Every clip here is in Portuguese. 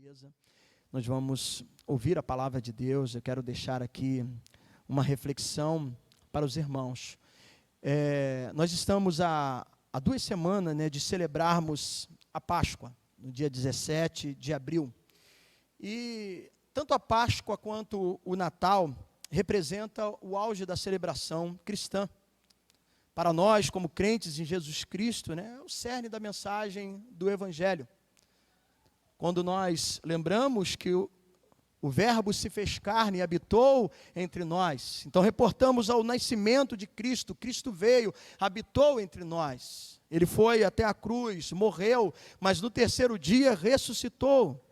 mesa. Nós vamos ouvir a palavra de Deus. Eu quero deixar aqui uma reflexão para os irmãos. Nós estamos há 2 semanas, de celebrarmos a Páscoa, no dia 17 de abril. E tanto a Páscoa quanto o Natal representa o auge da celebração cristã. Para nós, como crentes em Jesus Cristo, é o cerne da mensagem do Evangelho. Quando nós lembramos que o Verbo se fez carne e habitou entre nós, então reportamos ao nascimento de Cristo. Cristo veio, habitou entre nós. Ele foi até a cruz, morreu, mas no 3º dia ressuscitou.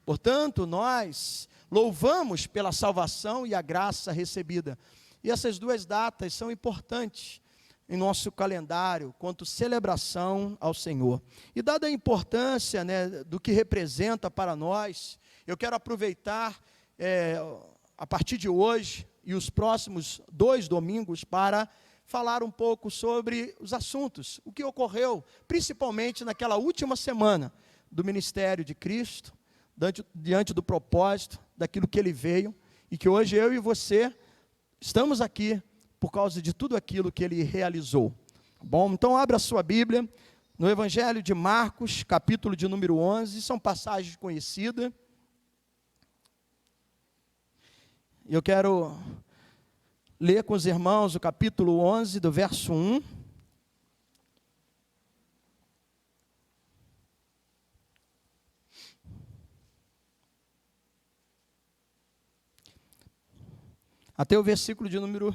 Portanto, nós louvamos pela salvação e a graça recebida. E essas 2 datas são importantes em nosso calendário, quanto celebração ao Senhor. E dada a importância do que representa para nós, eu quero aproveitar a partir de hoje e os próximos 2 domingos para falar um pouco sobre os assuntos, o que ocorreu, principalmente naquela última semana do ministério de Cristo, diante do propósito, daquilo que Ele veio, e que hoje eu e você estamos aqui por causa de tudo aquilo que Ele realizou. Bom, então abra a sua Bíblia no Evangelho de Marcos, capítulo de número 11, são passagens conhecidas. Eu quero ler com os irmãos o capítulo 11, do verso 1. Até o versículo de número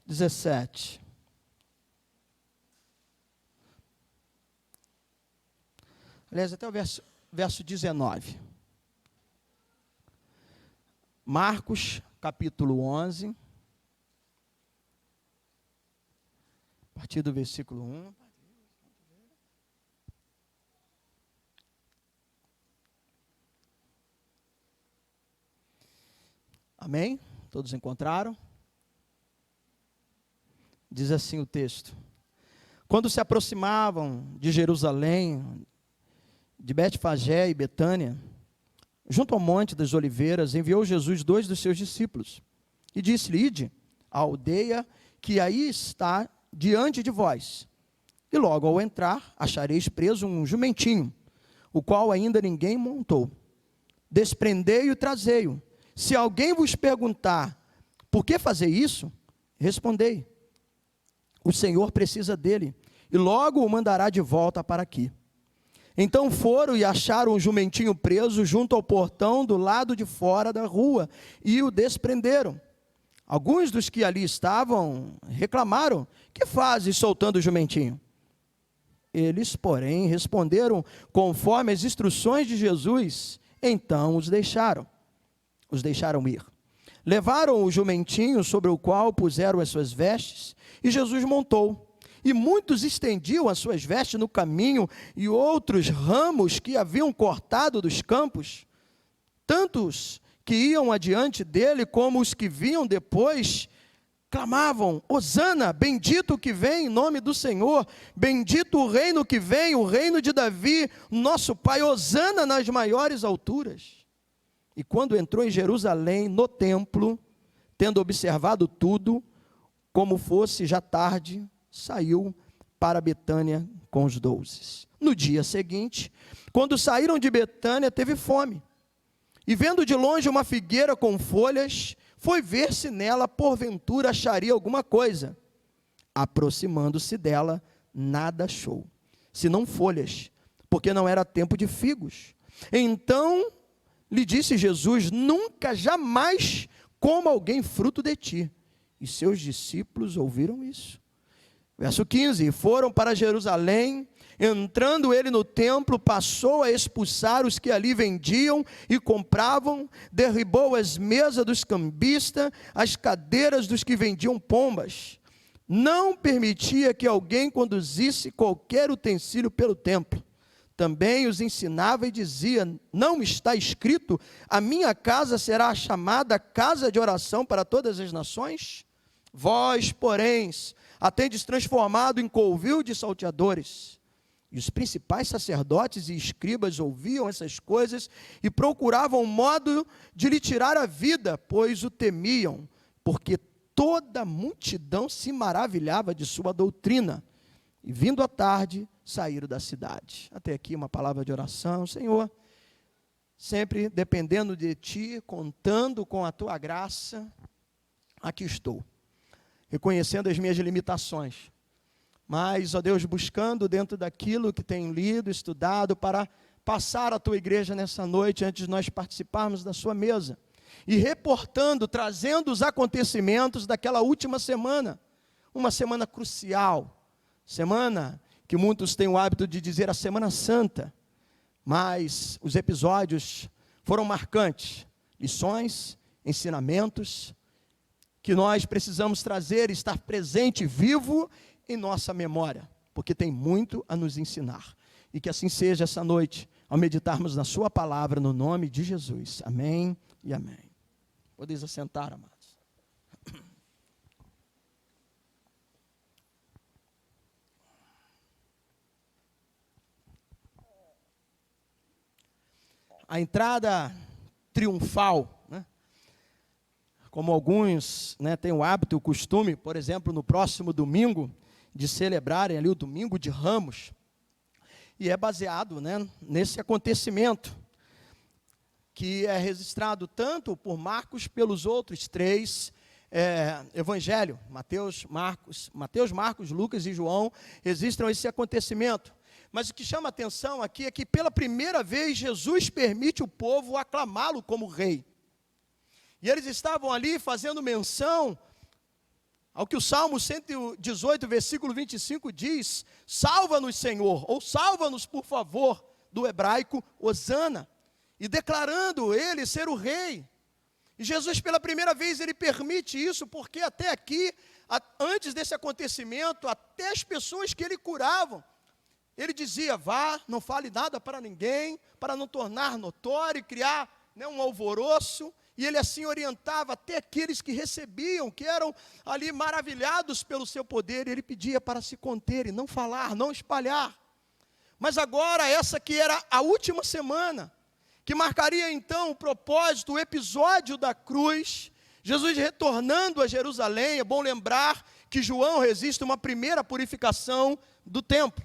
17. Aliás, até o verso 19. Marcos, capítulo 11, a partir do versículo 1. Amém? Todos encontraram? Diz assim o texto: quando se aproximavam de Jerusalém, de Betfagé e Betânia, junto ao Monte das Oliveiras, enviou Jesus 2 dos seus discípulos, e disse-lhe: ide à aldeia que aí está diante de vós, e logo ao entrar, achareis preso um jumentinho, o qual ainda ninguém montou. Desprendei-o e trazei-o. Se alguém vos perguntar, por que fazer isso? Respondei: o Senhor precisa dele, e logo o mandará de volta para aqui. Então foram e acharam um jumentinho preso junto ao portão do lado de fora da rua, e o desprenderam. Alguns dos que ali estavam reclamaram: que fazes soltando o jumentinho? Eles, porém, responderam conforme as instruções de Jesus. Então os deixaram ir. Levaram o jumentinho, sobre o qual puseram as suas vestes, e Jesus montou. E muitos estendiam as suas vestes no caminho, e outros ramos que haviam cortado dos campos. Tantos que iam adiante dele, como os que vinham depois, clamavam: hosana, bendito o que vem em nome do Senhor, bendito o reino que vem, o reino de Davi, nosso pai, hosana nas maiores alturas. E quando entrou em Jerusalém, no templo, tendo observado tudo, como fosse já tarde, saiu para Betânia com os 12. No dia seguinte, quando saíram de Betânia, teve fome. E vendo de longe uma figueira com folhas, foi ver se nela, porventura, acharia alguma coisa. Aproximando-se dela, nada achou, senão folhas, porque não era tempo de figos. Então lhe disse Jesus: nunca, jamais coma alguém fruto de ti. E seus discípulos ouviram isso. Verso 15, foram para Jerusalém, entrando ele no templo, passou a expulsar os que ali vendiam e compravam, derribou as mesas dos cambistas, as cadeiras dos que vendiam pombas. Não permitia que alguém conduzisse qualquer utensílio pelo templo. Também os ensinava e dizia: não está escrito, a minha casa será chamada casa de oração para todas as nações? Vós, porém, a tendes transformado em covil de salteadores. E os principais sacerdotes e escribas ouviam essas coisas e procuravam um modo de lhe tirar a vida, pois o temiam, porque toda a multidão se maravilhava de sua doutrina. E vindo à tarde, saíram da cidade. Até aqui uma palavra de oração. Senhor, sempre dependendo de Ti, contando com a Tua graça, aqui estou, reconhecendo as minhas limitações. Mas, ó Deus, buscando dentro daquilo que tenho lido, estudado, para passar à Tua igreja nessa noite, antes de nós participarmos da Sua mesa. E reportando, trazendo os acontecimentos daquela última semana. Uma semana crucial. Semana que muitos têm o hábito de dizer a Semana Santa. Mas os episódios foram marcantes. Lições, ensinamentos, que nós precisamos trazer, estar presente, vivo em nossa memória, porque tem muito a nos ensinar. E que assim seja essa noite, ao meditarmos na sua palavra, no nome de Jesus. Amém e amém. Podeis assentar, amados. A entrada triunfal, né? Como alguns, né, têm o hábito, o costume, por exemplo, no próximo domingo, de celebrarem ali o Domingo de Ramos, e é baseado, né, nesse acontecimento, que é registrado tanto por Marcos, pelos outros três evangelhos, Mateus, Marcos, Lucas e João, registram esse acontecimento. Mas o que chama a atenção aqui é que pela primeira vez Jesus permite o povo aclamá-lo como rei. E eles estavam ali fazendo menção ao que o Salmo 118, versículo 25 diz: salva-nos, Senhor, ou salva-nos, por favor, do hebraico, Hosana, e declarando ele ser o rei. E Jesus, pela primeira vez, ele permite isso, porque até aqui, antes desse acontecimento, até as pessoas que ele curava, ele dizia: vá, não fale nada para ninguém, para não tornar notório e criar, né, um alvoroço. E ele assim orientava até aqueles que recebiam, que eram ali maravilhados pelo seu poder. Ele pedia para se conterem, não falar, não espalhar. Mas agora, essa que era a última semana, que marcaria então o propósito, o episódio da cruz, Jesus retornando a Jerusalém. É bom lembrar que João registra uma primeira purificação do templo.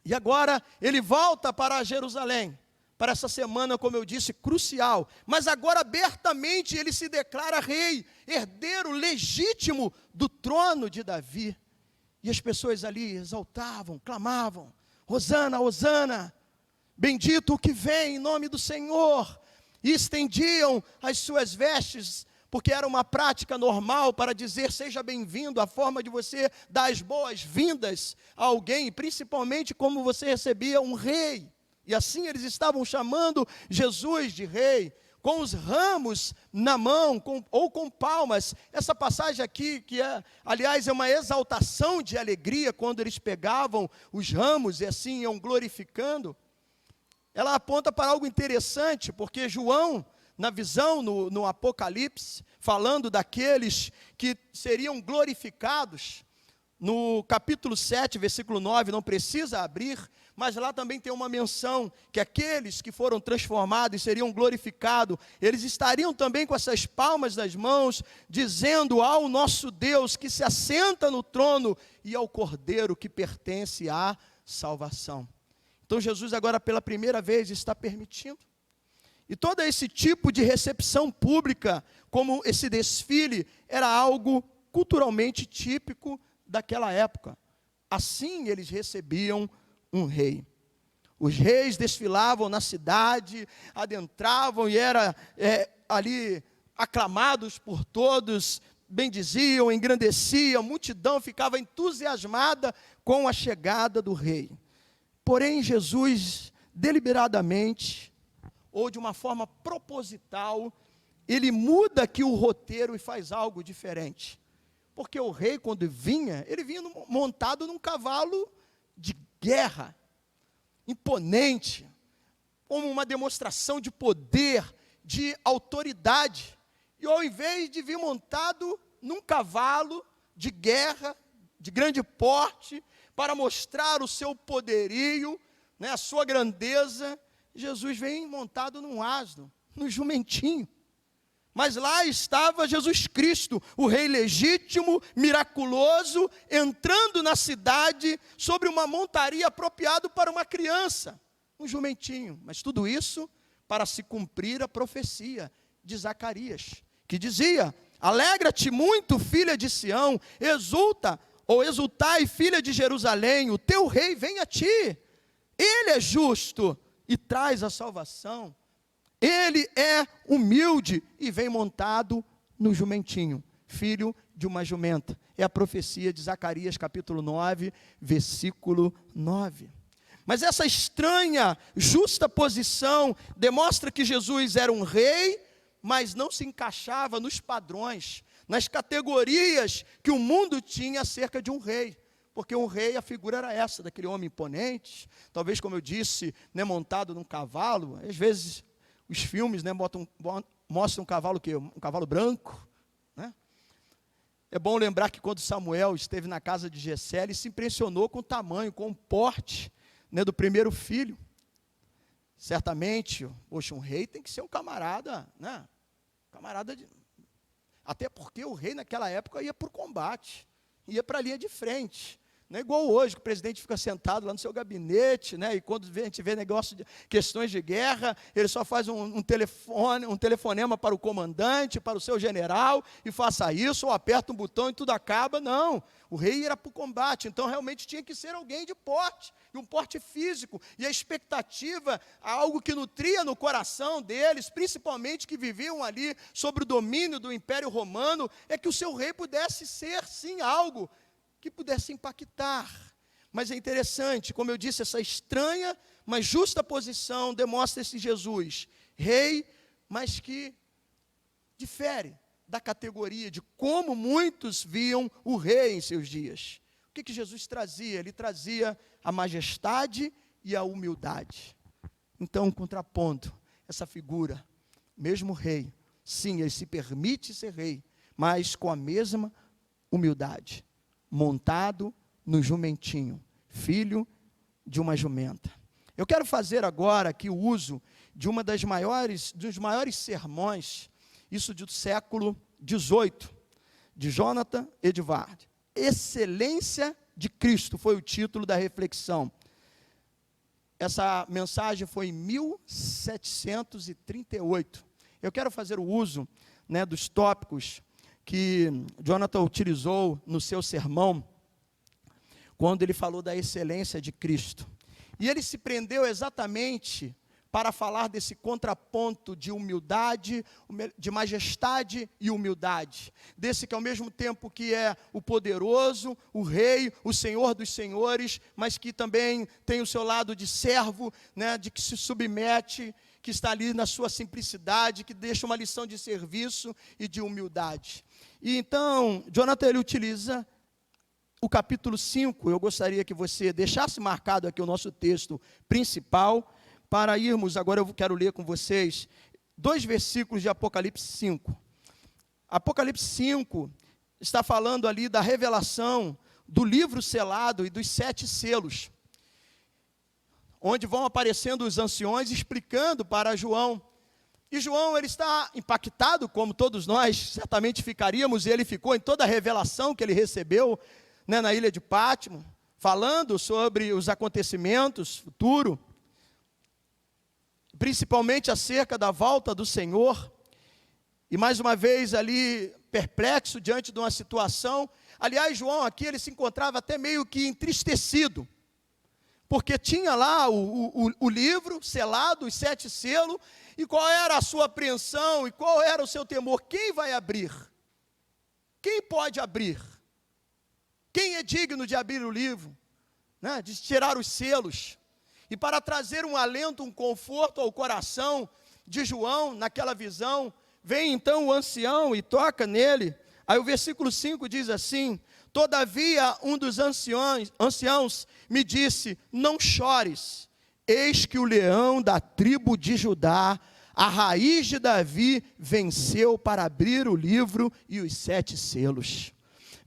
E agora ele volta para Jerusalém, para essa semana, como eu disse, crucial. Mas agora abertamente ele se declara rei, herdeiro legítimo do trono de Davi. E as pessoas ali exaltavam, clamavam: Hosana, Hosana, bendito o que vem em nome do Senhor. E estendiam as suas vestes, porque era uma prática normal para dizer seja bem-vindo, a forma de você dar as boas-vindas a alguém, principalmente como você recebia um rei. E assim eles estavam chamando Jesus de rei, com os ramos na mão, ou com palmas. Essa passagem aqui, que aliás, é uma exaltação de alegria, quando eles pegavam os ramos e assim iam glorificando, ela aponta para algo interessante, porque João, na visão, no Apocalipse, falando daqueles que seriam glorificados, no capítulo 7, versículo 9, não precisa abrir, mas lá também tem uma menção, que aqueles que foram transformados e seriam glorificados, eles estariam também com essas palmas das mãos, dizendo ao nosso Deus que se assenta no trono, e ao Cordeiro que pertence à salvação. Então Jesus agora pela primeira vez está permitindo. E todo esse tipo de recepção pública, como esse desfile, era algo culturalmente típico daquela época. Assim eles recebiam um rei. Os reis desfilavam na cidade, adentravam e eram ali aclamados por todos, bendiziam, engrandeciam, a multidão ficava entusiasmada com a chegada do rei. Porém, Jesus, deliberadamente, ou de uma forma proposital, ele muda aqui o roteiro e faz algo diferente. Porque o rei, quando vinha, ele vinha montado num cavalo de guerra, imponente, como uma demonstração de poder, de autoridade. E ao invés de vir montado num cavalo de guerra, de grande porte, para mostrar o seu poderio, né, a sua grandeza. Jesus vem montado num asno, num jumentinho. Mas lá estava Jesus Cristo, o rei legítimo, miraculoso, entrando na cidade sobre uma montaria apropriada para uma criança, um jumentinho. Mas tudo isso para se cumprir a profecia de Zacarias, que dizia: alegra-te muito, filha de Sião, exulta, ou exultai, filha de Jerusalém, o teu rei vem a ti. Ele é justo e traz a salvação. Ele é humilde e vem montado no jumentinho, filho de uma jumenta. É a profecia de Zacarias, capítulo 9, versículo 9. Mas essa estranha, justa posição demonstra que Jesus era um rei, mas não se encaixava nos padrões, nas categorias que o mundo tinha acerca de um rei. Porque um rei, a figura era essa, daquele homem imponente, talvez, como eu disse, né, montado num cavalo. Às vezes os filmes, né, mostram um cavalo que um cavalo branco, né? É bom lembrar que quando Samuel esteve na casa de Jessé, ele se impressionou com o tamanho, com o porte, né, do primeiro filho. Certamente, poxa, um rei tem que ser um camarada, né? Até porque o rei naquela época ia para o combate, ia para a linha de frente. Não é igual hoje, que o presidente fica sentado lá no seu gabinete, né, e quando a gente vê negócio de questões de guerra, ele só faz um telefonema para o comandante, para o seu general, e faça isso, ou aperta um botão e tudo acaba. Não, o rei era para o combate, então realmente tinha que ser alguém de porte, e um porte físico, e a expectativa, algo que nutria no coração deles, principalmente que viviam ali sobre o domínio do Império Romano, é que o seu rei pudesse ser, sim, algo que pudesse impactar. Mas é interessante, como eu disse, essa estranha, mas justa posição demonstra esse Jesus, rei, mas que difere da categoria de como muitos viam o rei em seus dias. O que Jesus trazia? Ele trazia a majestade e a humildade. Então, contrapondo essa figura, mesmo rei, sim, ele se permite ser rei, mas com a mesma humildade, montado no jumentinho, filho de uma jumenta. Eu quero fazer agora aqui o uso de dos maiores sermões, isso do século XVIII, de Jonathan Edwards. Excelência de Cristo foi o título da reflexão. Essa mensagem foi em 1738. Eu quero fazer o uso, né, dos tópicos que Jonathan utilizou no seu sermão, quando ele falou da excelência de Cristo. E ele se prendeu exatamente para falar desse contraponto de humildade, de majestade e humildade. Desse que ao mesmo tempo que é o poderoso, o rei, o senhor dos senhores, mas que também tem o seu lado de servo, né, de que se submete, que está ali na sua simplicidade, que deixa uma lição de serviço e de humildade. E então, Jonathan, ele utiliza o capítulo 5, eu gostaria que você deixasse marcado aqui o nosso texto principal, para irmos, agora eu quero ler com vocês, 2 versículos de Apocalipse 5. Apocalipse 5 está falando ali da revelação do livro selado e dos 7 selos, onde vão aparecendo os anciões explicando para João. E João, ele está impactado, como todos nós certamente ficaríamos, e ele ficou em toda a revelação que ele recebeu, né, na ilha de Pátimo, falando sobre os acontecimentos futuros, principalmente acerca da volta do Senhor, e mais uma vez ali, perplexo diante de uma situação. Aliás, João aqui, ele se encontrava até meio que entristecido, porque tinha lá o livro selado, os 7 selos, e qual era a sua apreensão, e qual era o seu temor? Quem vai abrir? Quem pode abrir? Quem é digno de abrir o livro, né, de tirar os selos? E para trazer um alento, um conforto ao coração de João, naquela visão, vem então o ancião e toca nele. Aí o versículo 5 diz assim: todavia um dos anciãos me disse, não chores, eis que o leão da tribo de Judá, a raiz de Davi, venceu para abrir o livro e os 7 selos.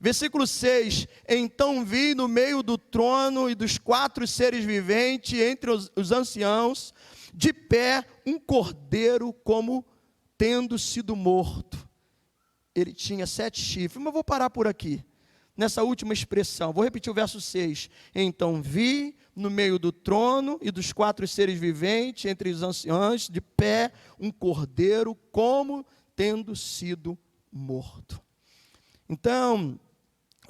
Versículo 6, então vi no meio do trono e dos 4 seres viventes, entre os anciãos, de pé, um cordeiro como tendo sido morto. Ele tinha 7 chifres, mas vou parar por aqui, nessa última expressão. Vou repetir o verso 6. Então vi no meio do trono e dos 4 seres viventes, entre os anciãos, de pé, um cordeiro como tendo sido morto. Então,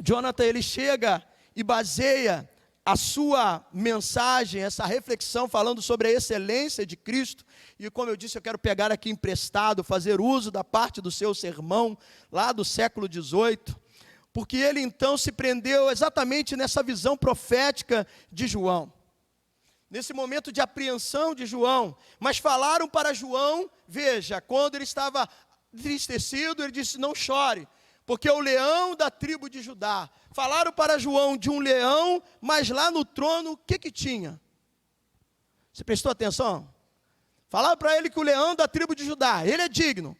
Jonathan, ele chega e baseia a sua mensagem, essa reflexão, falando sobre a excelência de Cristo. E como eu disse, eu quero pegar aqui emprestado, fazer uso da parte do seu sermão, lá do século XVIII, porque ele então se prendeu exatamente nessa visão profética de João. Nesse momento de apreensão de João, mas falaram para João, veja, quando ele estava entristecido, ele disse, não chore, porque o leão da tribo de Judá. Falaram para João de um leão, mas lá no trono, o que tinha? Você prestou atenção? Falaram para ele que o leão da tribo de Judá, ele é digno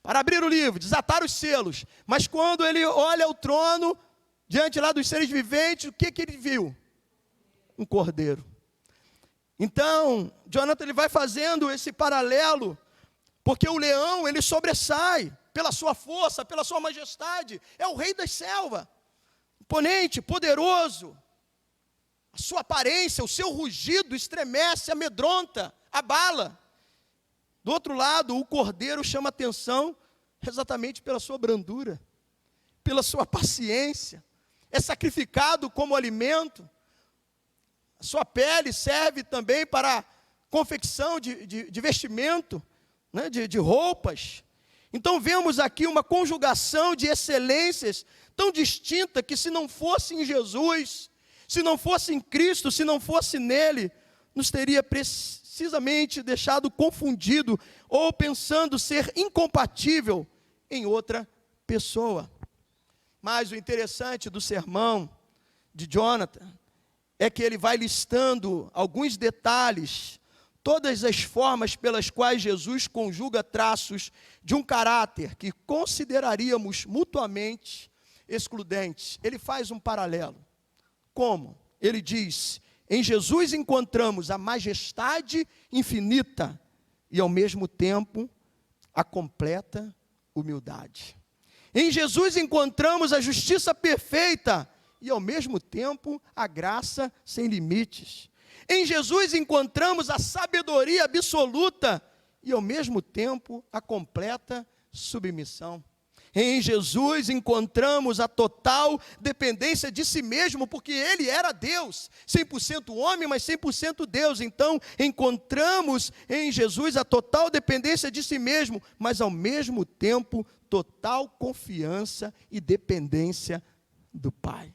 para abrir o livro, desatar os selos. Mas quando ele olha o trono, diante lá dos seres viventes, o que ele viu? Um cordeiro. Então, Jonathan, ele vai fazendo esse paralelo, porque o leão, ele sobressai pela sua força, pela sua majestade, é o rei das selvas, imponente, poderoso, a sua aparência, o seu rugido estremece, amedronta, abala. Do outro lado, o cordeiro chama atenção exatamente pela sua brandura, pela sua paciência, é sacrificado como alimento, a sua pele serve também para confecção de vestimento, né, de roupas. Então vemos aqui uma conjugação de excelências tão distinta que se não fosse em Jesus, se não fosse em Cristo, se não fosse nele, nos teria precisamente deixado confundido ou pensando ser incompatível em outra pessoa. Mas o interessante do sermão de Jonathan é que ele vai listando alguns detalhes, todas as formas pelas quais Jesus conjuga traços de um caráter que consideraríamos mutuamente excludentes. Ele faz um paralelo. Como? Ele diz, em Jesus encontramos a majestade infinita e ao mesmo tempo a completa humildade. Em Jesus encontramos a justiça perfeita e ao mesmo tempo a graça sem limites. Em Jesus encontramos a sabedoria absoluta e ao mesmo tempo a completa submissão. Em Jesus encontramos a total dependência de si mesmo, porque ele era Deus, 100% homem, mas 100% Deus. Então encontramos em Jesus a total dependência de si mesmo, mas ao mesmo tempo total confiança e dependência do Pai.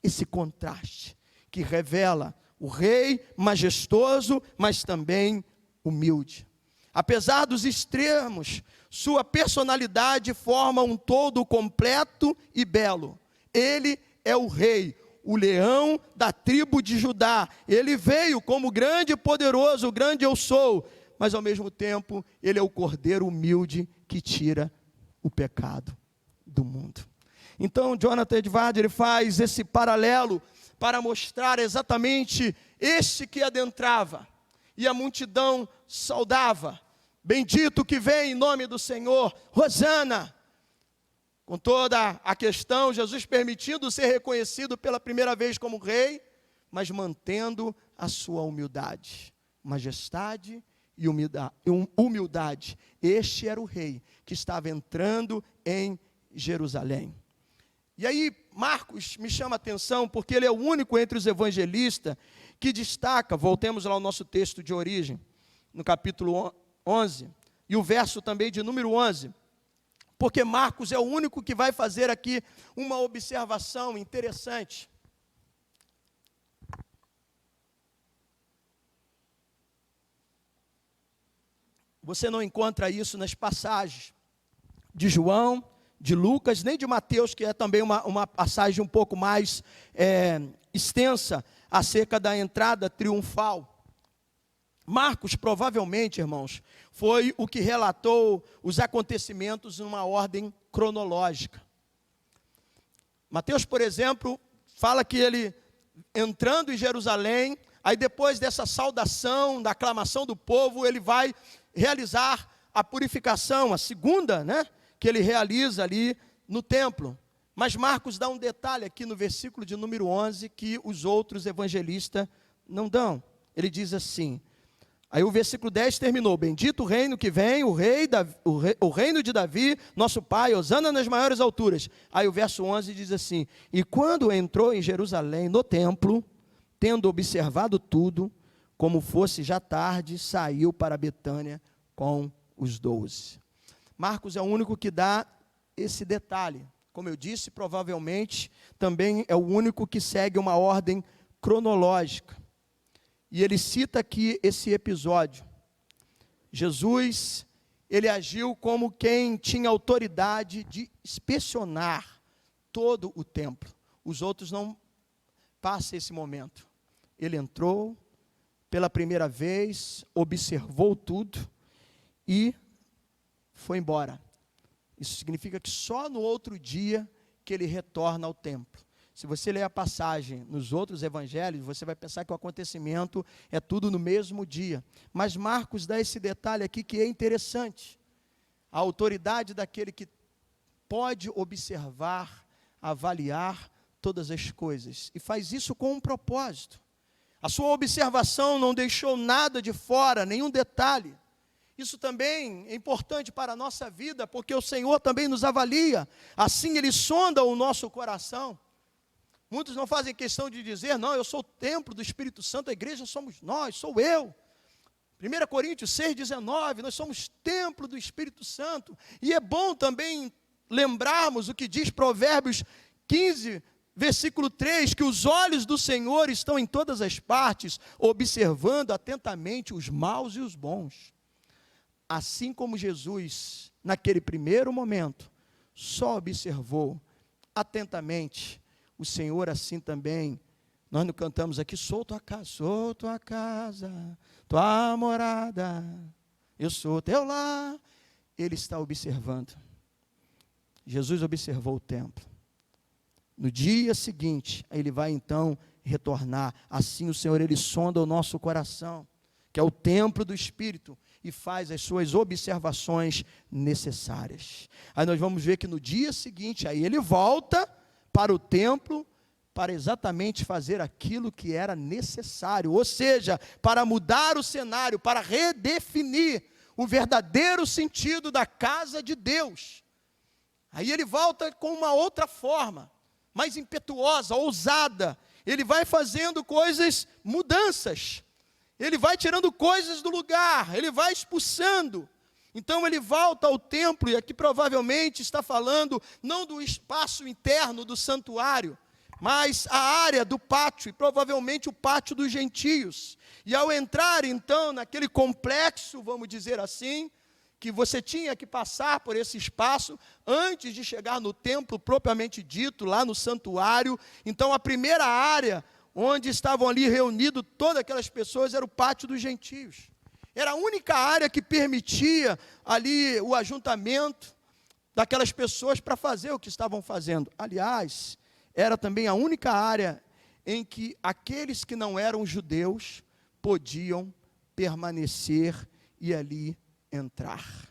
Esse contraste que revela o rei majestoso, mas também humilde. Apesar dos extremos, sua personalidade forma um todo completo e belo. Ele é o rei, o leão da tribo de Judá. Ele veio como grande e poderoso, o grande eu sou, mas ao mesmo tempo, ele é o cordeiro humilde que tira o pecado do mundo. Então, Jonathan Edwards, ele faz esse paralelo para mostrar exatamente este que adentrava, e a multidão saudava, bendito que vem em nome do Senhor, Hosana, com toda a questão, Jesus permitindo ser reconhecido pela primeira vez como rei, mas mantendo a sua humildade, majestade e humildade. Este era o rei que estava entrando em Jerusalém. E aí Marcos me chama a atenção, porque ele é o único entre os evangelistas que destaca, voltemos lá ao nosso texto de origem, no capítulo 11, e o verso também de número 11, porque Marcos é o único que vai fazer aqui uma observação interessante. Você não encontra isso nas passagens de João, de Lucas, nem de Mateus, que é também uma passagem um pouco mais extensa acerca da entrada triunfal. Marcos, provavelmente, irmãos, foi o que relatou os acontecimentos numa ordem cronológica. Mateus, por exemplo, fala que ele entrando em Jerusalém, aí depois dessa saudação, da aclamação do povo, ele vai realizar a purificação, a segunda, né, que ele realiza ali no templo. Mas Marcos dá um detalhe aqui no versículo de número 11, que os outros evangelistas não dão. Ele diz assim, aí o versículo 10 terminou, bendito o reino que vem, o reino de Davi, nosso pai, hosana nas maiores alturas. Aí o verso 11 diz assim, e quando entrou em Jerusalém, no templo, tendo observado tudo, como fosse já tarde, saiu para Betânia com os 12. Marcos é o único que dá esse detalhe. Como eu disse, provavelmente também é o único que segue uma ordem cronológica. E ele cita aqui esse episódio. Jesus, ele agiu como quem tinha autoridade de inspecionar todo o templo. Os outros não passam esse momento. Ele entrou pela primeira vez, observou tudo e foi embora. Isso significa que só no outro dia que ele retorna ao templo. Se você ler a passagem nos outros evangelhos, você vai pensar que o acontecimento é tudo no mesmo dia. Mas Marcos dá esse detalhe aqui que é interessante. A autoridade daquele que pode observar, avaliar todas as coisas. E faz isso com um propósito. A sua observação não deixou nada de fora, nenhum detalhe. Isso também é importante para a nossa vida, porque o Senhor também nos avalia. Assim Ele sonda o nosso coração. Muitos não fazem questão de dizer, não, eu sou o templo do Espírito Santo, a igreja somos nós, sou eu. 1 Coríntios 6,19, nós somos templo do Espírito Santo. E é bom também lembrarmos o que diz Provérbios 15, versículo 3, que os olhos do Senhor estão em todas as partes, observando atentamente os maus e os bons. Assim como Jesus, naquele primeiro momento, só observou atentamente, o Senhor assim também, nós não cantamos aqui, sou tua casa, tua morada, eu sou teu lar. Ele está observando. Jesus observou o templo. No dia seguinte, ele vai então retornar. Assim o Senhor, ele sonda o nosso coração, que é o templo do Espírito, e faz as suas observações necessárias. Aí nós vamos ver que no dia seguinte, aí ele volta para o templo, para exatamente fazer aquilo que era necessário, ou seja, para mudar o cenário, para redefinir o verdadeiro sentido da casa de Deus. Aí ele volta com uma outra forma, mais impetuosa, ousada. Ele vai fazendo mudanças. Ele vai tirando coisas do lugar, ele vai expulsando. Então ele volta ao templo, e aqui provavelmente está falando não do espaço interno do santuário, mas a área do pátio, e provavelmente o pátio dos gentios. E ao entrar então naquele complexo, vamos dizer assim, que você tinha que passar por esse espaço antes de chegar no templo propriamente dito, lá no santuário. Então a primeira área onde estavam ali reunidas todas aquelas pessoas era o pátio dos gentios. Era a única área que permitia ali o ajuntamento daquelas pessoas para fazer o que estavam fazendo. Aliás, era também a única área em que aqueles que não eram judeus podiam permanecer e ali entrar.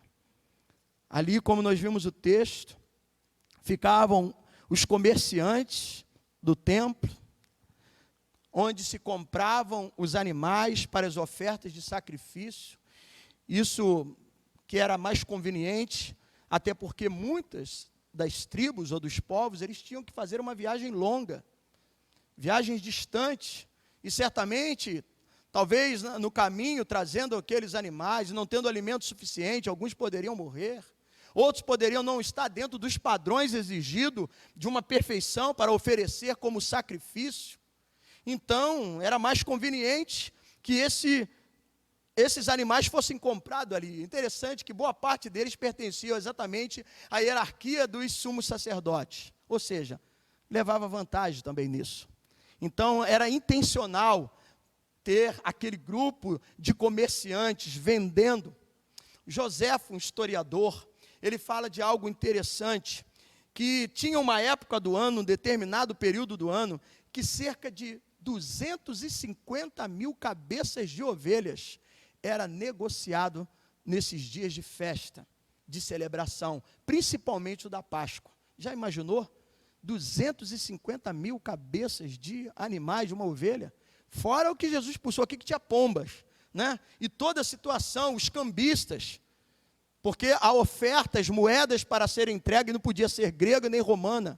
Ali, como nós vimos o texto, ficavam os comerciantes do templo, onde se compravam os animais para as ofertas de sacrifício. Isso que era mais conveniente, até porque muitas das tribos ou dos povos, eles tinham que fazer uma viagem longa, viagens distantes, e certamente, talvez no caminho, trazendo aqueles animais, não tendo alimento suficiente, alguns poderiam morrer, outros poderiam não estar dentro dos padrões exigidos de uma perfeição para oferecer como sacrifício. Então, era mais conveniente que esses animais fossem comprados ali. Interessante que boa parte deles pertenciam exatamente à hierarquia dos sumos sacerdotes. Ou seja, levava vantagem também nisso. Então, era intencional ter aquele grupo de comerciantes vendendo. Joséfo, um historiador, ele fala de algo interessante, que tinha uma época do ano, um determinado período do ano, que cerca de 250 mil cabeças de ovelhas era negociado nesses dias de festa, de celebração, principalmente o da Páscoa. Já imaginou? 250 mil cabeças de animais, de uma ovelha, fora o que Jesus puxou aqui, que tinha pombas, né? E toda a situação, os cambistas, porque a oferta, as moedas para serem entregues não podia ser grega nem romana,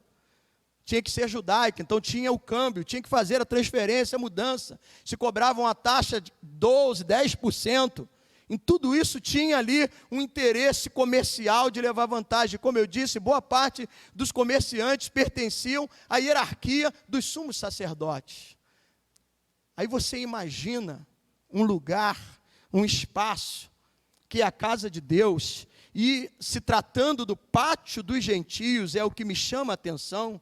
tinha que ser judaica, então tinha o câmbio, tinha que fazer a transferência, a mudança, se cobrava uma taxa de 12%, 10%, em tudo isso tinha ali um interesse comercial de levar vantagem. Como eu disse, boa parte dos comerciantes pertenciam à hierarquia dos sumos sacerdotes. Aí você imagina um lugar, um espaço, que é a casa de Deus, e se tratando do pátio dos gentios, é o que me chama a atenção.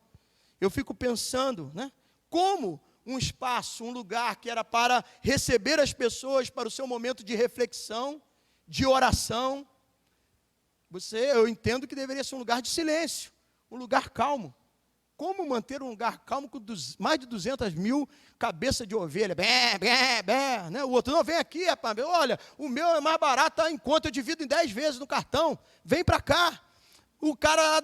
Eu fico pensando, né, como um espaço, um lugar que era para receber as pessoas para o seu momento de reflexão, de oração. Eu entendo que deveria ser um lugar de silêncio, um lugar calmo. Como manter um lugar calmo com mais de 200 mil cabeças de ovelha? Bé, bé, bé, né? O outro, não, vem aqui, rapaz, olha, o meu é mais barato, está em conta, eu divido em 10 vezes no cartão, vem para cá. O cara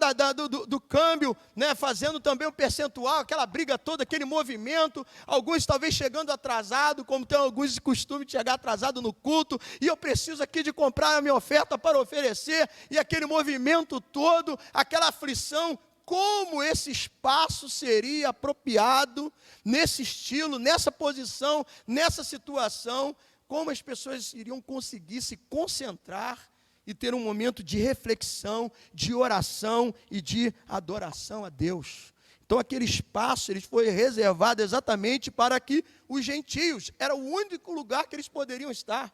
do câmbio, né, fazendo também um percentual, aquela briga toda, aquele movimento, alguns talvez chegando atrasado, como tem alguns de costume de chegar atrasado no culto, e eu preciso aqui de comprar a minha oferta para oferecer, e aquele movimento todo, aquela aflição. Como esse espaço seria apropriado nesse estilo, nessa posição, nessa situação, como as pessoas iriam conseguir se concentrar e ter um momento de reflexão, de oração e de adoração a Deus. Então aquele espaço ele foi reservado exatamente para que os gentios, era o único lugar que eles poderiam estar.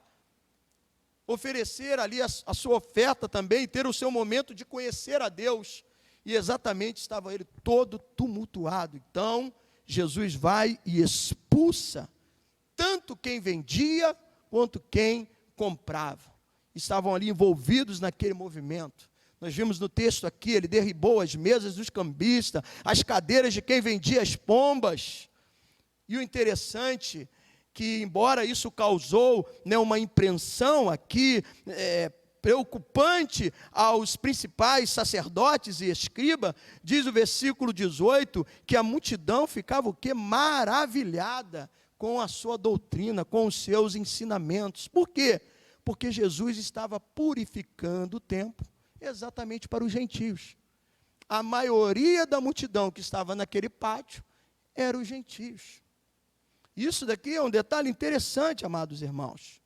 Oferecer ali a sua oferta também, ter o seu momento de conhecer a Deus. E exatamente estava ele todo tumultuado. Então Jesus vai e expulsa tanto quem vendia quanto quem comprava. Estavam ali envolvidos naquele movimento. Nós vimos no texto aqui, ele derribou as mesas dos cambistas, as cadeiras de quem vendia as pombas. E o interessante, que embora isso causou, né, uma impressão aqui, preocupante aos principais sacerdotes e escribas, diz o versículo 18, que a multidão ficava o quê? Maravilhada com a sua doutrina, com os seus ensinamentos. Por quê? Porque Jesus estava purificando o templo exatamente para os gentios. A maioria da multidão que estava naquele pátio eram os gentios. Isso daqui é um detalhe interessante, amados irmãos.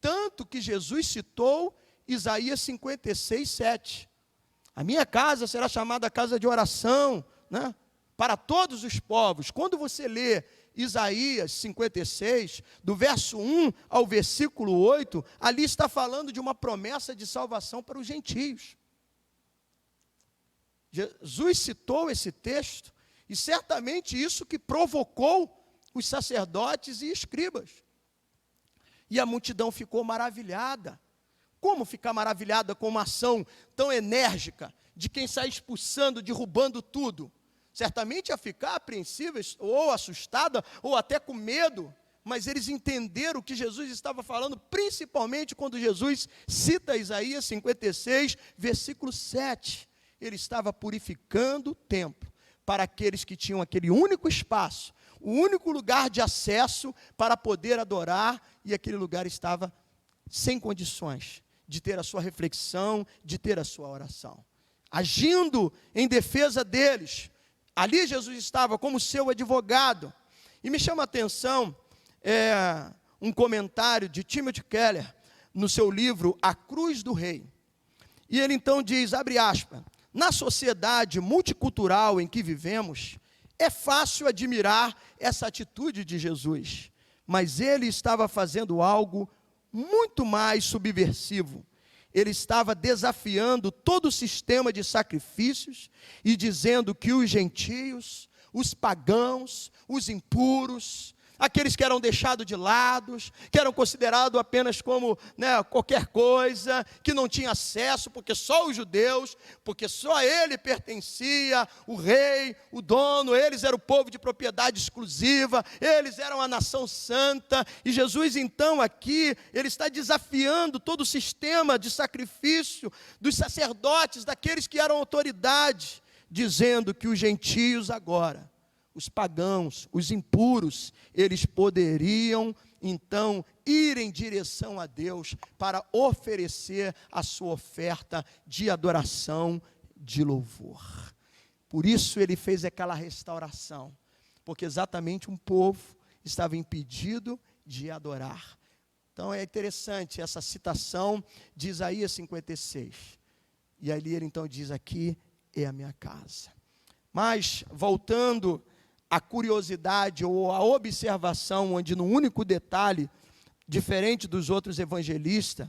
Tanto que Jesus citou Isaías 56, 7. A minha casa será chamada casa de oração, né, para todos os povos. Quando você lê Isaías 56, do verso 1 ao versículo 8, ali está falando de uma promessa de salvação para os gentios. Jesus citou esse texto, e certamente isso que provocou os sacerdotes e escribas. E a multidão ficou maravilhada. Como ficar maravilhada com uma ação tão enérgica, de quem sai expulsando, derrubando tudo? Certamente ia ficar apreensiva, ou assustada, ou até com medo, mas eles entenderam o que Jesus estava falando, principalmente quando Jesus cita Isaías 56, versículo 7. Ele estava purificando o templo para aqueles que tinham aquele único espaço, o único lugar de acesso para poder adorar, e aquele lugar estava sem condições de ter a sua reflexão, de ter a sua oração. Agindo em defesa deles, ali Jesus estava como seu advogado. E me chama a atenção um comentário de Timothy Keller, no seu livro A Cruz do Rei. E ele então diz, abre aspas, na sociedade multicultural em que vivemos, é fácil admirar essa atitude de Jesus, mas ele estava fazendo algo muito mais subversivo. Ele estava desafiando todo o sistema de sacrifícios e dizendo que os gentios, os pagãos, os impuros, aqueles que eram deixados de lado, que eram considerados apenas como, qualquer coisa, que não tinha acesso, porque só os judeus, porque só a ele pertencia, o rei, o dono, eles eram o povo de propriedade exclusiva, eles eram a nação santa, e Jesus então aqui, ele está desafiando todo o sistema de sacrifício dos sacerdotes, daqueles que eram autoridade, dizendo que os gentios agora, os pagãos, os impuros, eles poderiam então ir em direção a Deus para oferecer a sua oferta de adoração, de louvor. Por isso ele fez aquela restauração, porque exatamente um povo estava impedido de adorar. Então é interessante essa citação de Isaías 56. E ali ele então diz: aqui é a minha casa. Mas voltando a curiosidade ou a observação, onde no único detalhe, diferente dos outros evangelistas,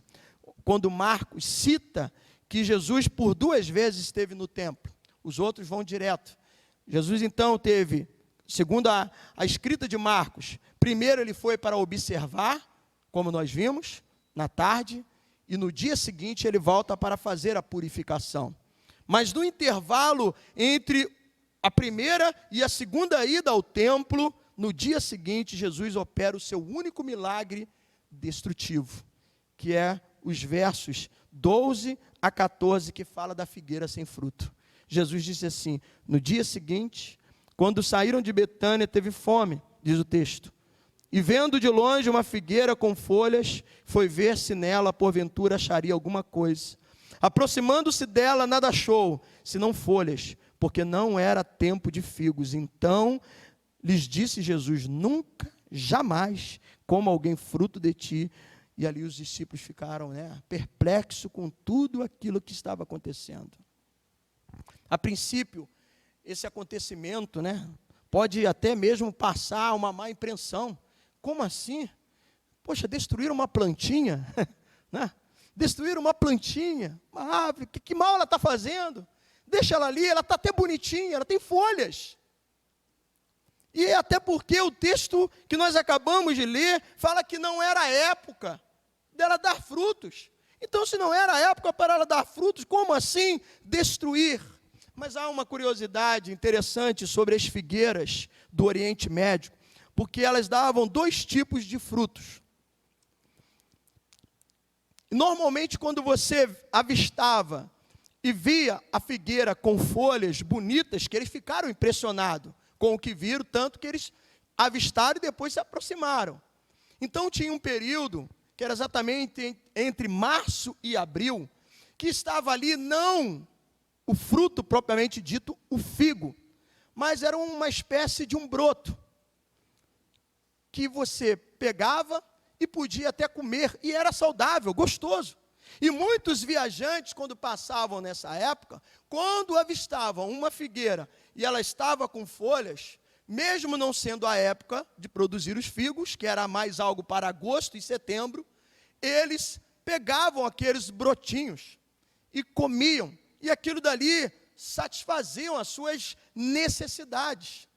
quando Marcos cita que Jesus por 2 vezes esteve no templo, os outros vão direto. Jesus então teve, segundo a escrita de Marcos, primeiro ele foi para observar, como nós vimos, na tarde, e no dia seguinte ele volta para fazer a purificação. Mas no intervalo entre a primeira e a segunda ida ao templo, no dia seguinte, Jesus opera o seu único milagre destrutivo, que é os versos 12 a 14, que fala da figueira sem fruto. Jesus disse assim: no dia seguinte, quando saíram de Betânia, teve fome, diz o texto, e vendo de longe uma figueira com folhas, foi ver se nela, porventura, acharia alguma coisa. Aproximando-se dela, nada achou, senão folhas, porque não era tempo de figos. Então lhes disse Jesus: nunca, jamais, coma alguém fruto de ti. E ali os discípulos ficaram perplexos com tudo aquilo que estava acontecendo. A princípio, esse acontecimento pode até mesmo passar uma má impressão. Como assim? Poxa, destruíram uma plantinha, destruíram uma plantinha, uma árvore, que mal ela está fazendo? Deixa ela ali, ela está até bonitinha, ela tem folhas. E até porque o texto que nós acabamos de ler fala que não era a época dela dar frutos. Então, se não era a época para ela dar frutos, como assim destruir? Mas há uma curiosidade interessante sobre as figueiras do Oriente Médio, porque elas davam 2 tipos de frutos. Normalmente, quando você avistava e via a figueira com folhas bonitas, que eles ficaram impressionados com o que viram, tanto que eles avistaram e depois se aproximaram. Então tinha um período, que era exatamente entre março e abril, que estava ali não o fruto propriamente dito, o figo, mas era uma espécie de um broto, que você pegava e podia até comer, e era saudável, gostoso. E muitos viajantes, quando passavam nessa época, quando avistavam uma figueira e ela estava com folhas, mesmo não sendo a época de produzir os figos, que era mais algo para agosto e setembro, eles pegavam aqueles brotinhos e comiam, e aquilo dali satisfaziam as suas necessidades.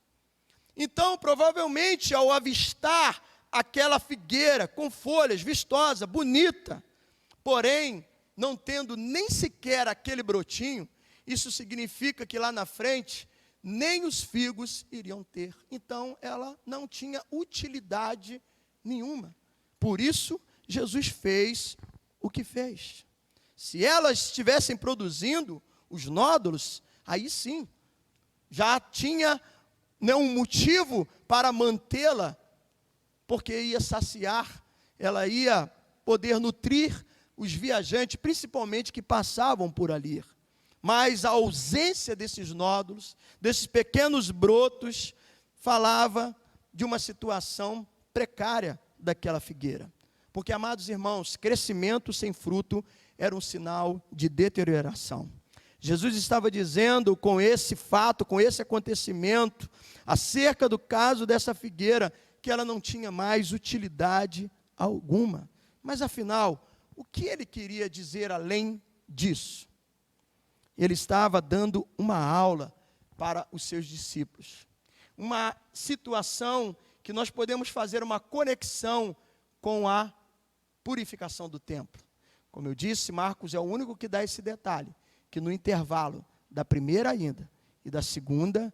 Então, provavelmente, ao avistar aquela figueira com folhas, vistosa, bonita, porém, não tendo nem sequer aquele brotinho, isso significa que lá na frente, nem os figos iriam ter. Então, ela não tinha utilidade nenhuma. Por isso, Jesus fez o que fez. Se elas estivessem produzindo os nódulos, aí sim, já tinha um motivo para mantê-la, porque ia saciar, ela ia poder nutrir os viajantes, principalmente que passavam por ali. Mas a ausência desses nódulos, desses pequenos brotos, falava de uma situação precária daquela figueira. Porque, amados irmãos, crescimento sem fruto era um sinal de deterioração. Jesus estava dizendo com esse fato, com esse acontecimento, acerca do caso dessa figueira, que ela não tinha mais utilidade alguma. Mas, afinal, o que ele queria dizer além disso? Ele estava dando uma aula para os seus discípulos. Uma situação que nós podemos fazer uma conexão com a purificação do templo. Como eu disse, Marcos é o único que dá esse detalhe, que no intervalo da primeira ainda e da segunda,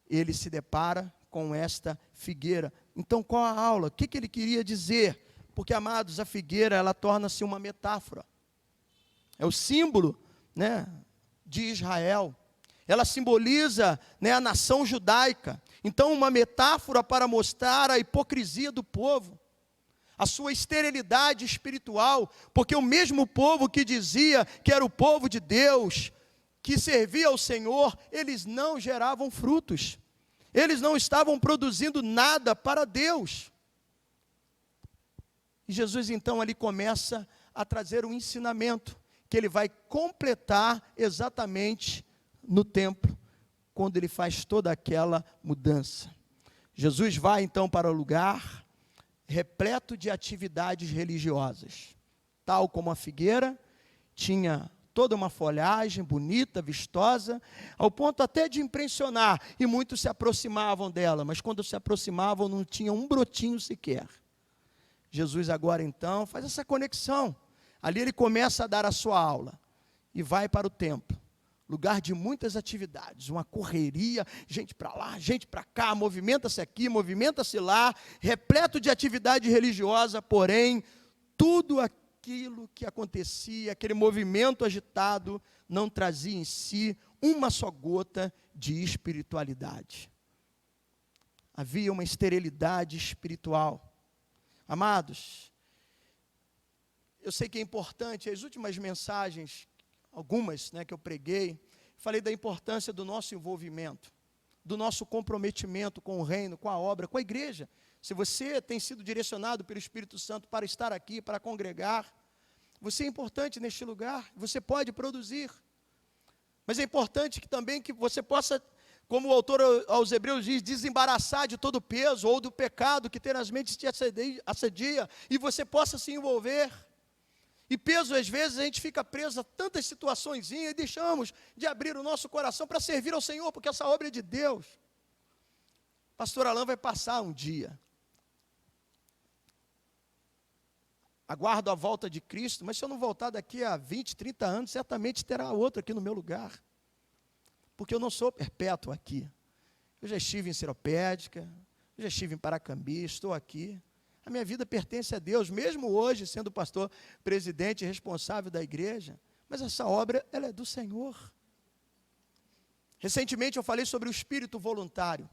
ele se depara com esta figueira. Então, qual a aula? O que ele queria dizer? Porque, amados, a figueira, ela torna-se uma metáfora. É o símbolo, né, de Israel. Ela simboliza, né, a nação judaica. Então, uma metáfora para mostrar a hipocrisia do povo, a sua esterilidade espiritual, porque o mesmo povo que dizia que era o povo de Deus, que servia ao Senhor, eles não geravam frutos. Eles não estavam produzindo nada para Deus. E Jesus, então, ali começa a trazer um ensinamento, que ele vai completar exatamente no templo, quando ele faz toda aquela mudança. Jesus vai, então, para o lugar repleto de atividades religiosas. Tal como a figueira, tinha toda uma folhagem bonita, vistosa, ao ponto até de impressionar, e muitos se aproximavam dela, mas quando se aproximavam não tinha um brotinho sequer. Jesus agora então faz essa conexão, ali ele começa a dar a sua aula, e vai para o templo, lugar de muitas atividades, uma correria, gente para lá, gente para cá, movimenta-se aqui, movimenta-se lá, repleto de atividade religiosa, porém, tudo aquilo que acontecia, aquele movimento agitado, não trazia em si uma só gota de espiritualidade. Havia uma esterilidade espiritual. Amados, eu sei que é importante, as últimas mensagens, algumas, né, que eu preguei, falei da importância do nosso envolvimento, do nosso comprometimento com o reino, com a obra, com a igreja. Se você tem sido direcionado pelo Espírito Santo para estar aqui, para congregar, você é importante neste lugar, você pode produzir. Mas é importante que também que você possa, como o autor aos Hebreus diz, desembaraçar de todo o peso ou do pecado que tenazmente te assedia, e você possa se envolver. E peso, às vezes, a gente fica preso a tantas situações e deixamos de abrir o nosso coração para servir ao Senhor, porque essa obra é de Deus. Pastor Alain vai passar um dia. Aguardo a volta de Cristo, mas se eu não voltar daqui a 20, 30 anos, certamente terá outro aqui no meu lugar. Porque eu não sou perpétuo aqui. Eu já estive em Seropédica, eu já estive em Paracambi, estou aqui. A minha vida pertence a Deus, mesmo hoje sendo pastor, presidente e responsável da igreja. Mas essa obra, ela é do Senhor. Recentemente eu falei sobre o espírito voluntário.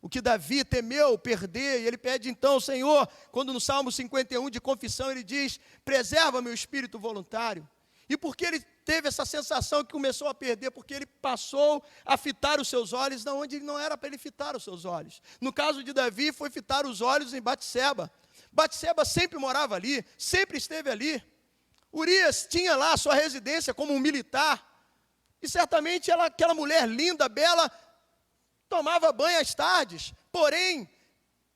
O que Davi temeu perder, e ele pede então, Senhor, quando no Salmo 51 de confissão ele diz, preserva meu espírito voluntário. E por que ele teve essa sensação que começou a perder? Porque ele passou a fitar os seus olhos de onde não era para ele fitar os seus olhos. No caso de Davi, foi fitar os olhos em Batseba. Batseba sempre morava ali, sempre esteve ali. Urias tinha lá a sua residência como um militar. E certamente aquela mulher linda, bela, tomava banho às tardes, porém,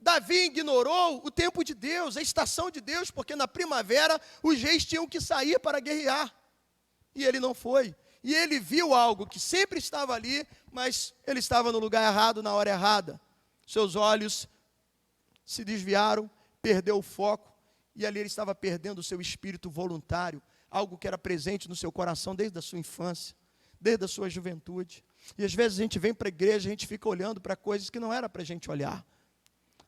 Davi ignorou o tempo de Deus, a estação de Deus, porque na primavera os reis tinham que sair para guerrear, e ele não foi, e ele viu algo que sempre estava ali, mas ele estava no lugar errado, na hora errada, seus olhos se desviaram, perdeu o foco, e ali ele estava perdendo o seu espírito voluntário, algo que era presente no seu coração desde a sua infância, desde a sua juventude. E às vezes a gente vem para a igreja, a gente fica olhando para coisas que não era para a gente olhar.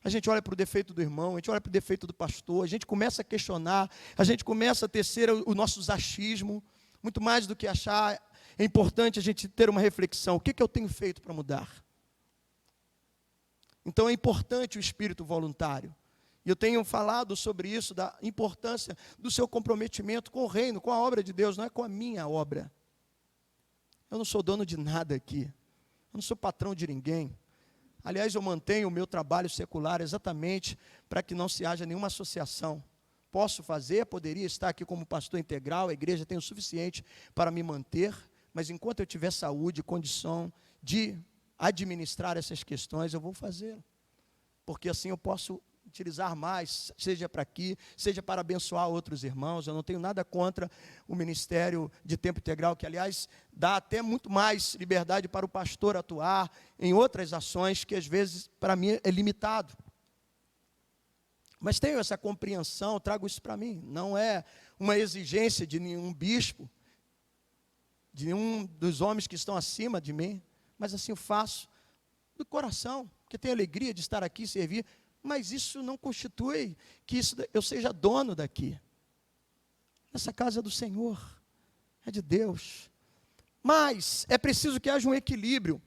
A gente olha para o defeito do irmão, a gente olha para o defeito do pastor, a gente começa a questionar, a gente começa a tecer o nosso achismo. Muito mais do que achar, é importante a gente ter uma reflexão. O que eu tenho feito para mudar? Então é importante o espírito voluntário. E eu tenho falado sobre isso, da importância do seu comprometimento com o reino, com a obra de Deus, não é com a minha obra. Eu não sou dono de nada aqui. Eu não sou patrão de ninguém. Aliás, eu mantenho o meu trabalho secular exatamente para que não se haja nenhuma associação. Posso fazer, poderia estar aqui como pastor integral, a igreja tem o suficiente para me manter, mas enquanto eu tiver saúde e condição de administrar essas questões, eu vou fazer. Porque assim eu posso utilizar mais, seja para aqui, seja para abençoar outros irmãos. Eu não tenho nada contra o ministério de tempo integral, que aliás dá até muito mais liberdade para o pastor atuar em outras ações que às vezes para mim é limitado. Mas tenho essa compreensão, trago isso para mim. Não é uma exigência de nenhum bispo, de nenhum dos homens que estão acima de mim, mas assim eu faço do coração, porque tenho alegria de estar aqui e servir, mas isso não constitui que eu seja dono daqui. Essa casa é do Senhor, é de Deus. Mas é preciso que haja um equilíbrio.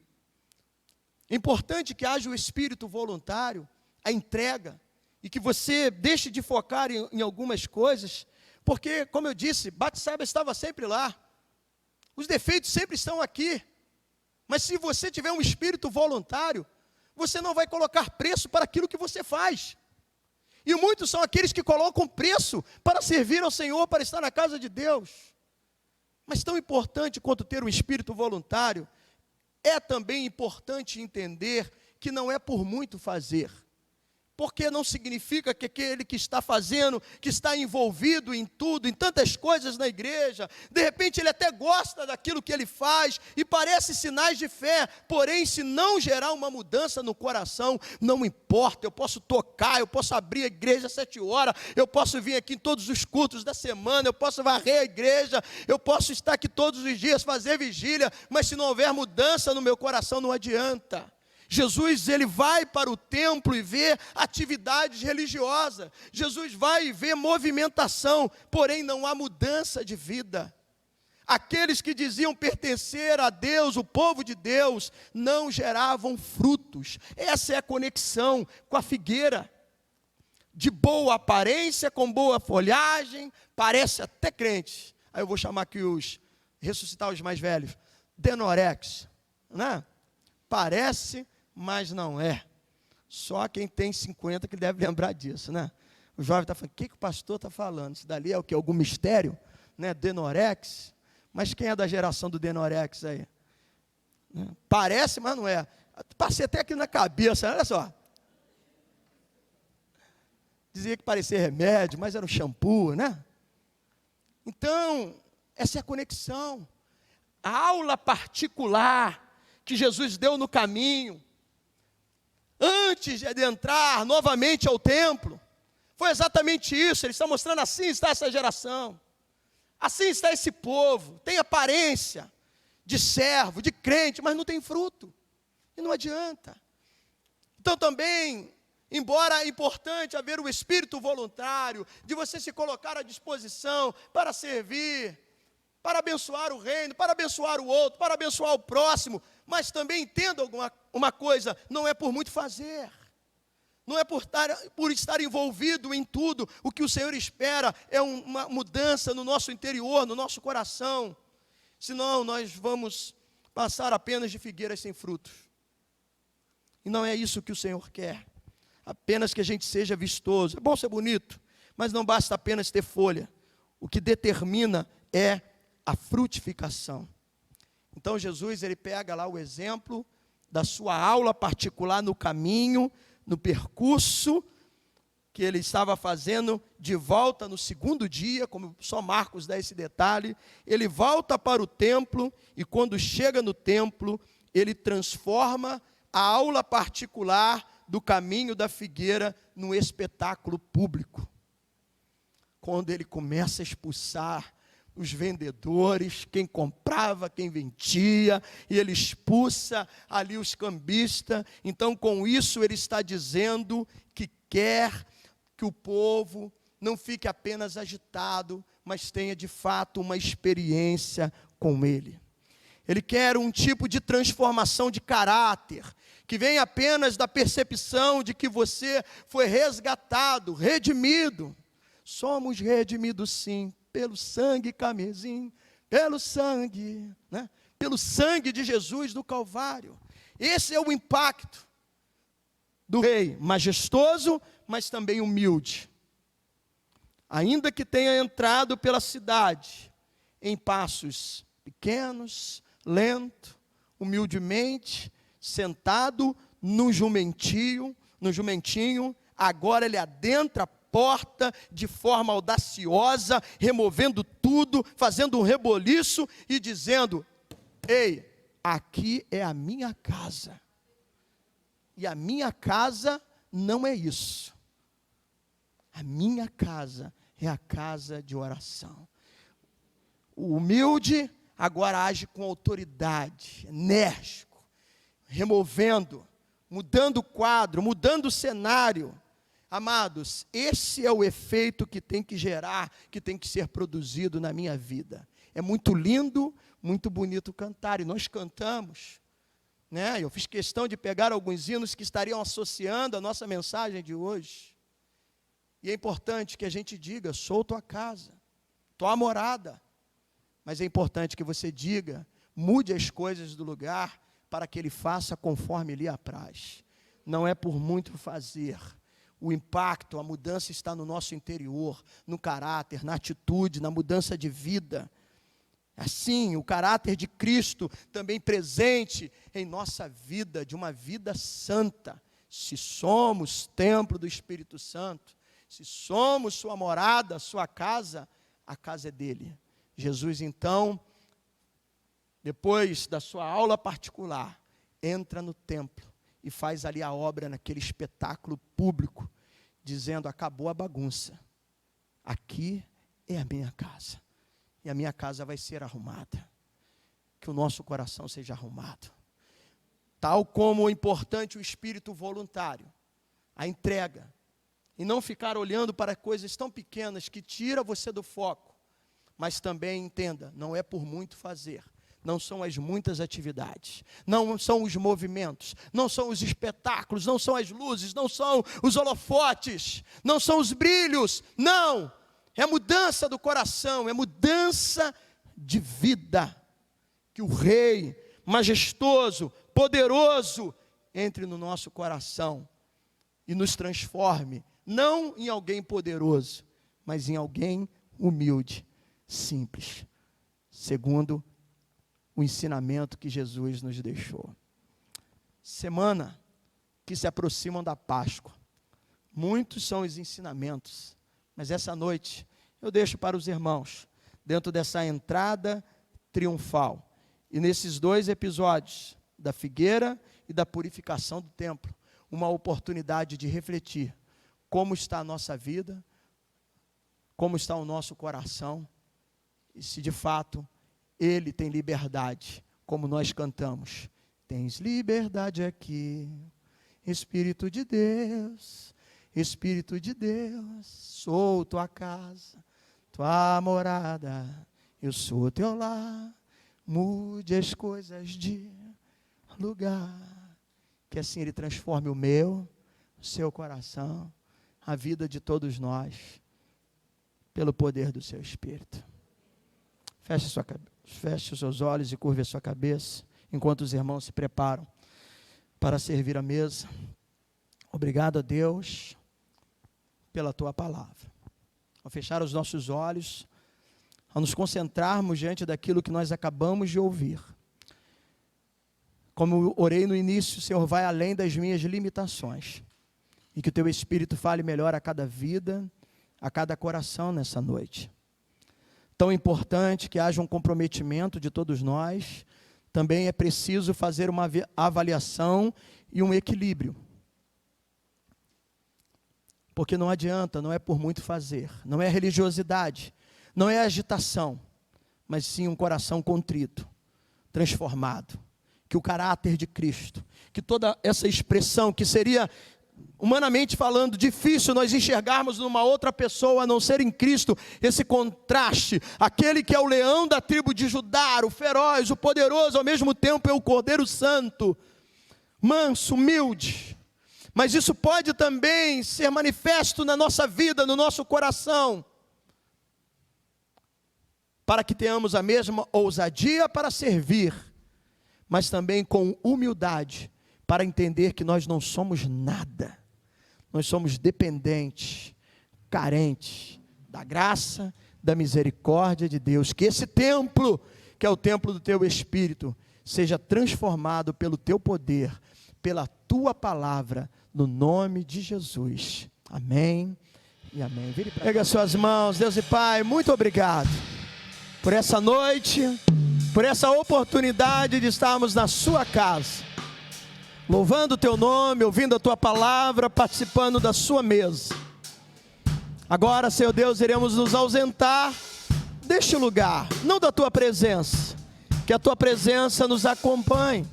É importante que haja o espírito voluntário, a entrega, e que você deixe de focar em algumas coisas, porque, como eu disse, Batseba estava sempre lá. Os defeitos sempre estão aqui. Mas se você tiver um espírito voluntário, você não vai colocar preço para aquilo que você faz. E muitos são aqueles que colocam preço para servir ao Senhor, para estar na casa de Deus. Mas tão importante quanto ter um espírito voluntário, é também importante entender que não é por muito fazer. Porque não significa que aquele que está fazendo, que está envolvido em tudo, em tantas coisas na igreja, de repente ele até gosta daquilo que ele faz, e parece sinais de fé, porém se não gerar uma mudança no coração, não importa, eu posso tocar, eu posso abrir a igreja às 7 horas, eu posso vir aqui em todos os cultos da semana, eu posso varrer a igreja, eu posso estar aqui todos os dias, fazer vigília, mas se não houver mudança no meu coração, não adianta. Jesus, ele vai para o templo e vê atividades religiosas. Jesus vai e vê movimentação, porém não há mudança de vida. Aqueles que diziam pertencer a Deus, o povo de Deus, não geravam frutos. Essa é a conexão com a figueira. De boa aparência, com boa folhagem, parece até crente. Aí eu vou chamar aqui ressuscitar os mais velhos. Denorex, né? Parece, mas não é. Só quem tem 50 que deve lembrar disso, né? O jovem está falando, o que o pastor está falando? Isso dali é o quê? Algum mistério? Né? Denorex? Mas quem é da geração do Denorex aí? Né? Parece, mas não é. Passei até aqui na cabeça, olha só. Dizia que parecia remédio, mas era um shampoo, né? Então, essa é a conexão. A aula particular que Jesus deu no caminho, antes de adentrar novamente ao templo, foi exatamente isso. Ele está mostrando, assim está essa geração, assim está esse povo, tem aparência de servo, de crente, mas não tem fruto, e não adianta. Então também, embora é importante haver o espírito voluntário, de você se colocar à disposição para servir, para abençoar o reino, para abençoar o outro, para abençoar o próximo, mas também entenda uma coisa, não é por muito fazer, não é por estar envolvido em tudo. O que o Senhor espera é uma mudança no nosso interior, no nosso coração, senão nós vamos passar apenas de figueiras sem frutos, e não é isso que o Senhor quer, apenas que a gente seja vistoso. É bom ser bonito, mas não basta apenas ter folha, o que determina é a frutificação. Então Jesus, ele pega lá o exemplo da sua aula particular no caminho, no percurso que ele estava fazendo de volta no segundo dia, como só Marcos dá esse detalhe. Ele volta para o templo e quando chega no templo, ele transforma a aula particular do caminho da figueira num espetáculo público. Quando ele começa a expulsar os vendedores, quem comprava, quem vendia, e ele expulsa ali os cambistas. Então, com isso, ele está dizendo que quer que o povo não fique apenas agitado, mas tenha de fato uma experiência com ele. Ele quer um tipo de transformação de caráter, que vem apenas da percepção de que você foi resgatado, redimido. Somos redimidos sim, pelo sangue carmesim, pelo sangue, né? Pelo sangue de Jesus do Calvário. Esse é o impacto do rei, majestoso, mas também humilde. Ainda que tenha entrado pela cidade, em passos pequenos, lento, humildemente, sentado no jumentinho, agora ele adentra a porta de forma audaciosa, removendo tudo, fazendo um reboliço e dizendo: ei, aqui é a minha casa, e a minha casa não é isso. A minha casa é a casa de oração. O humilde agora age com autoridade, enérgico, removendo, mudando o quadro, mudando o cenário. Amados, esse é o efeito que tem que gerar, que tem que ser produzido na minha vida. É muito lindo, muito bonito cantar, e nós cantamos, né? Eu fiz questão de pegar alguns hinos que estariam associando a nossa mensagem de hoje. E é importante que a gente diga: sou tua casa, tua morada. Mas é importante que você diga: mude as coisas do lugar para que Ele faça conforme lhe apraz. Não é por muito fazer. O impacto, a mudança está no nosso interior, no caráter, na atitude, na mudança de vida. Assim, o caráter de Cristo também presente em nossa vida, de uma vida santa. Se somos templo do Espírito Santo, se somos sua morada, sua casa, a casa é dele. Jesus, então, depois da sua aula particular, entra no templo e faz ali a obra naquele espetáculo público, dizendo: acabou a bagunça, aqui é a minha casa, e a minha casa vai ser arrumada. Que o nosso coração seja arrumado. Tal como é importante o espírito voluntário, a entrega, e não ficar olhando para coisas tão pequenas que tira você do foco. Mas também entenda, não é por muito fazer, não são as muitas atividades, não são os movimentos, não são os espetáculos, não são as luzes, não são os holofotes, não são os brilhos, não, é mudança do coração, é mudança de vida, que o Rei majestoso, poderoso, entre no nosso coração e nos transforme, não em alguém poderoso, mas em alguém humilde, simples, segundo o ensinamento que Jesus nos deixou. Semana que se aproximam da Páscoa. Muitos são os ensinamentos, mas essa noite eu deixo para os irmãos, dentro dessa entrada triunfal, e nesses 2 episódios, da figueira e da purificação do templo, uma oportunidade de refletir como está a nossa vida, como está o nosso coração, e se de fato Ele tem liberdade, como nós cantamos: tens liberdade aqui, Espírito de Deus, sou tua casa, tua morada, eu sou teu lar, mude as coisas de lugar, que assim Ele transforme o seu coração, a vida de todos nós, pelo poder do seu Espírito. Feche os seus olhos e curve a sua cabeça, enquanto os irmãos se preparam para servir a mesa. Obrigado a Deus pela tua palavra. Ao fechar os nossos olhos, ao nos concentrarmos diante daquilo que nós acabamos de ouvir, como eu orei no início, Senhor, vai além das minhas limitações, e que o teu Espírito fale melhor a cada vida, a cada coração nessa noite. Tão importante que haja um comprometimento de todos nós, também é preciso fazer uma avaliação e um equilíbrio. Porque não adianta, não é por muito fazer, não é religiosidade, não é agitação, mas sim um coração contrito, transformado. Que o caráter de Cristo, que toda essa expressão que seria, humanamente falando, difícil nós enxergarmos numa outra pessoa a não ser em Cristo, esse contraste, aquele que é o leão da tribo de Judá, o feroz, o poderoso, ao mesmo tempo é o Cordeiro Santo, manso, humilde, mas isso pode também ser manifesto na nossa vida, no nosso coração, para que tenhamos a mesma ousadia para servir, mas também com humildade, para entender que nós não somos nada, nós somos dependentes, carentes da graça, da misericórdia de Deus. Que esse templo, que é o templo do teu Espírito, seja transformado pelo teu poder, pela tua palavra, no nome de Jesus. Amém e amém. Pega suas mãos. Deus e Pai, muito obrigado por essa noite, por essa oportunidade de estarmos na sua casa, louvando o teu nome, ouvindo a tua palavra, participando da sua mesa. Agora, Senhor Deus, iremos nos ausentar deste lugar, não da Tua presença, que a Tua presença nos acompanhe.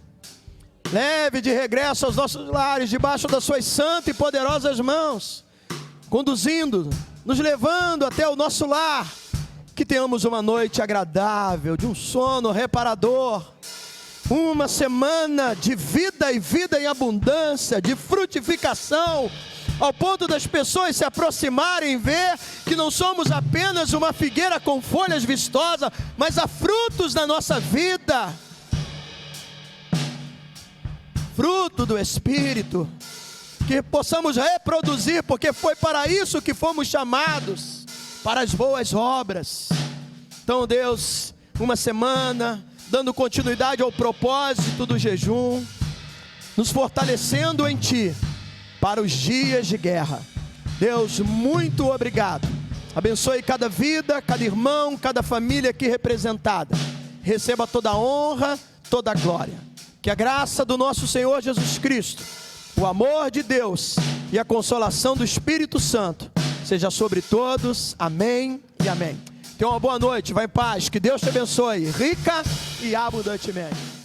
Leve de regresso aos nossos lares, debaixo das Suas santas e poderosas mãos, conduzindo, nos levando até o nosso lar. Que tenhamos uma noite agradável, de um sono reparador, uma semana de vida e vida em abundância, de frutificação, ao ponto das pessoas se aproximarem e ver que não somos apenas uma figueira com folhas vistosas, mas há frutos na nossa vida, fruto do Espírito, que possamos reproduzir, porque foi para isso que fomos chamados, para as boas obras. Então, Deus, uma semana, dando continuidade ao propósito do jejum, nos fortalecendo em Ti, para os dias de guerra. Deus, muito obrigado. Abençoe cada vida, cada irmão, cada família aqui representada. Receba toda a honra, toda a glória. Que a graça do nosso Senhor Jesus Cristo, o amor de Deus e a consolação do Espírito Santo seja sobre todos. Amém e amém. Tenha uma boa noite, vai em paz. Que Deus te abençoe rica e abundantemente.